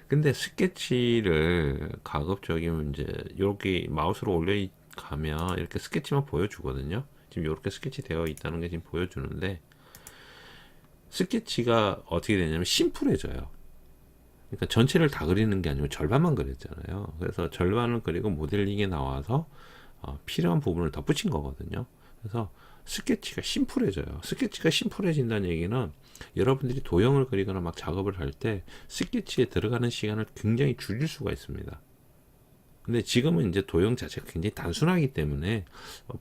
근데 스케치를 가급적이면 이제 이렇게 마우스로 올려가면 이렇게 스케치만 보여주거든요. 지금 이렇게 스케치 되어 있다는 게 지금 보여주는데 스케치가 어떻게 되냐면 심플해져요. 그러니까 전체를 다 그리는 게 아니고 절반만 그렸잖아요. 그래서 절반을 그리고 모델링에 나와서 필요한 부분을 덧붙인 거거든요. 그래서 스케치가 심플해져요. 스케치가 심플해진다는 얘기는 여러분들이 도형을 그리거나 막 작업을 할 때 스케치에 들어가는 시간을 굉장히 줄일 수가 있습니다. 근데 지금은 이제 도형 자체가 굉장히 단순하기 때문에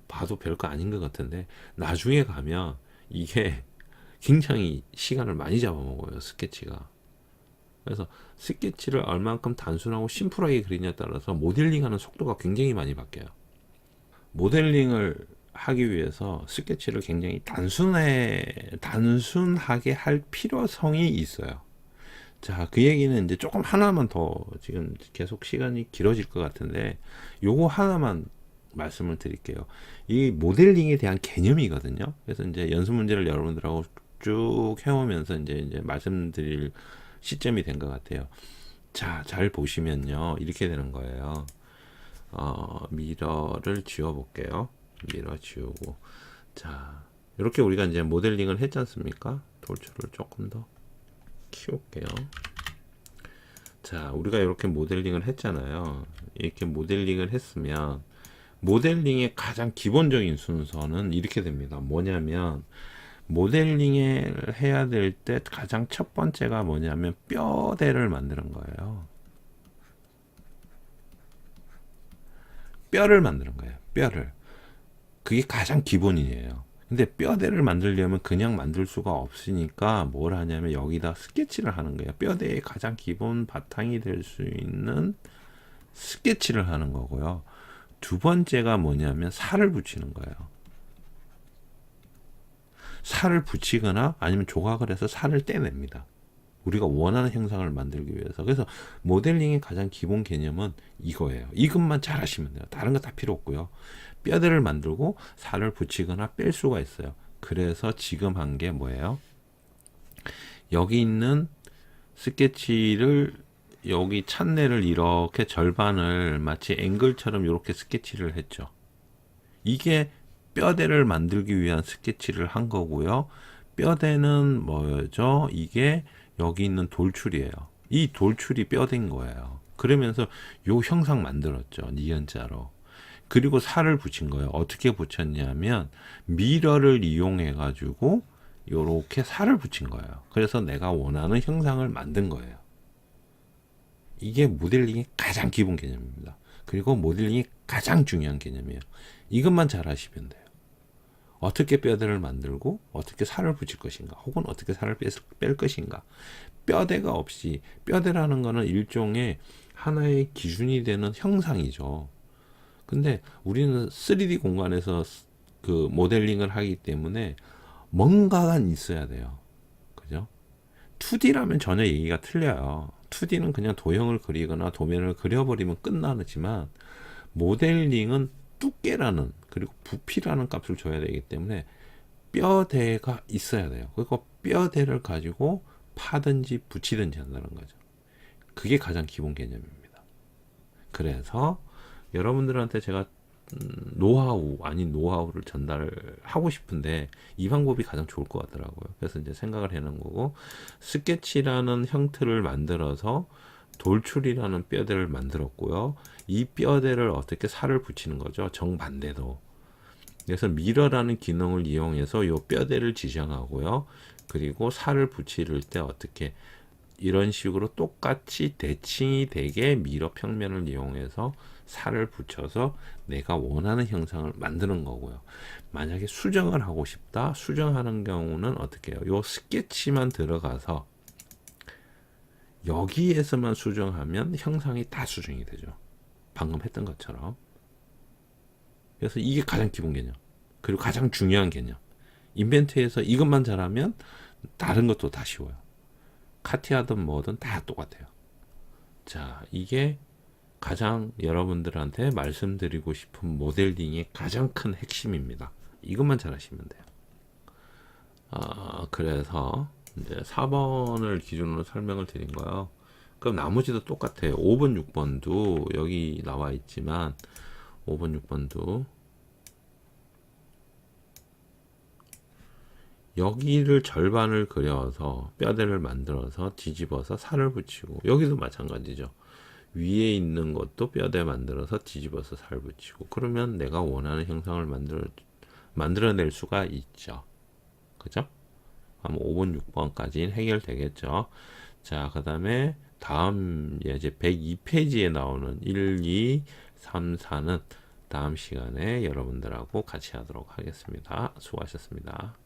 봐도 별거 아닌 것 같은데 나중에 가면 이게 굉장히 시간을 많이 잡아먹어요, 스케치가. 그래서 스케치를 얼만큼 단순하고 심플하게 그리냐에 따라서 모델링하는 속도가 굉장히 많이 바뀌어요. 모델링을 하기 위해서 스케치를 굉장히 단순하게 할 필요성이 있어요. 자, 그 얘기는 이제 조금 하나만 더, 지금 계속 시간이 길어질 것 같은데 요거 하나만 말씀을 드릴게요. 이 모델링에 대한 개념이거든요. 그래서 이제 연습 문제를 여러분들하고 쭉 해오면서 이제 말씀드릴 시점이 된 것 같아요. 자, 잘 보시면요, 이렇게 되는 거예요. 미러를 지워볼게요. 미러 지우고, 자, 이렇게 우리가 이제 모델링을 했지 않습니까? 돌출을 조금 더 키울게요. 자, 우리가 이렇게 모델링을 했잖아요. 이렇게 모델링을 했으면 모델링의 가장 기본적인 순서는 이렇게 됩니다. 뭐냐면 모델링을 해야 될 때 가장 첫 번째가 뭐냐면 뼈대를 만드는 거예요. 뼈를 만드는 거예요. 뼈를. 그게 가장 기본이에요. 근데 뼈대를 만들려면 그냥 만들 수가 없으니까 뭘 하냐면 여기다 스케치를 하는 거예요. 뼈대의 가장 기본 바탕이 될 수 있는 스케치를 하는 거고요. 두 번째가 뭐냐면 살을 붙이는 거예요. 살을 붙이거나 아니면 조각을 해서 살을 떼냅니다. 우리가 원하는 형상을 만들기 위해서. 그래서 모델링의 가장 기본 개념은 이거예요. 이것만 잘 하시면 돼요. 다른 거 다 필요 없고요. 뼈대를 만들고 살을 붙이거나 뺄 수가 있어요. 그래서 지금 한 게 뭐예요? 여기 있는 스케치를, 여기 찬내를 이렇게 절반을 마치 앵글처럼 이렇게 스케치를 했죠. 이게 뼈대를 만들기 위한 스케치를 한 거고요. 뼈대는 뭐죠? 이게 여기 있는 돌출이에요. 이 돌출이 뼈대인 거예요. 그러면서 요 형상 만들었죠. 니은자로. 그리고 살을 붙인 거예요. 어떻게 붙였냐면 미러를 이용해 가지고 요렇게 살을 붙인 거예요. 그래서 내가 원하는 형상을 만든 거예요. 이게 모델링의 가장 기본 개념입니다. 그리고 모델링이 가장 중요한 개념이에요. 이것만 잘 하시면 돼요. 어떻게 뼈대를 만들고 어떻게 살을 붙일 것인가, 혹은 어떻게 살을 뺄 것인가. 뼈대가 없이, 뼈대라는 거는 일종의 하나의 기준이 되는 형상이죠. 근데 우리는 3D 공간에서 그 모델링을 하기 때문에 뭔가가 있어야 돼요. 그죠? 2D라면 전혀 얘기가 틀려요. 2D는 그냥 도형을 그리거나 도면을 그려버리면 끝나지만 모델링은 두께라는, 그리고 부피라는 값을 줘야 되기 때문에 뼈대가 있어야 돼요. 그리고 뼈대를 가지고 파든지 붙이든지 한다는 거죠. 그게 가장 기본 개념입니다. 그래서 여러분들한테 제가 노하우 아닌 노하우를 전달하고 싶은데 이 방법이 가장 좋을 것 같더라고요. 그래서 이제 생각을 해놓은 거고, 스케치라는 형태를 만들어서 돌출이라는 뼈대를 만들었고요. 이 뼈대를 어떻게 살을 붙이는 거죠. 정반대도. 그래서 미러라는 기능을 이용해서 이 뼈대를 지정하고요. 그리고 살을 붙일 때 어떻게 이런 식으로 똑같이 대칭이 되게 미러 평면을 이용해서 살을 붙여서 내가 원하는 형상을 만드는 거고요. 만약에 수정을 하고 싶다, 수정하는 경우는 어떻게 해요? 요 스케치만 들어가서 여기에서만 수정하면 형상이 다 수정이 되죠. 방금 했던 것처럼. 그래서 이게 가장 기본 개념, 그리고 가장 중요한 개념. 인벤트에서 이것만 잘하면 다른 것도 다 쉬워요. 카티하든 뭐든 다 똑같아요. 자, 이게 가장 여러분들한테 말씀드리고 싶은 모델링의 가장 큰 핵심입니다. 이것만 잘 하시면 돼요. 그래서 이제 4번을 기준으로 설명을 드린 거예요. 그럼 나머지도 똑같아요. 5번, 6번도 여기 나와 있지만 5번, 6번도 여기를 절반을 그려서 뼈대를 만들어서 뒤집어서 살을 붙이고, 여기도 마찬가지죠. 위에 있는 것도 뼈대 만들어서 뒤집어서 살 붙이고, 그러면 내가 원하는 형상을 만들어낼 수가 있죠. 그죠? 그럼 5번, 6번까지는 해결되겠죠. 자, 그 다음에 다음 이제 102페이지에 나오는 1, 2, 3, 4는 다음 시간에 여러분들하고 같이 하도록 하겠습니다. 수고하셨습니다.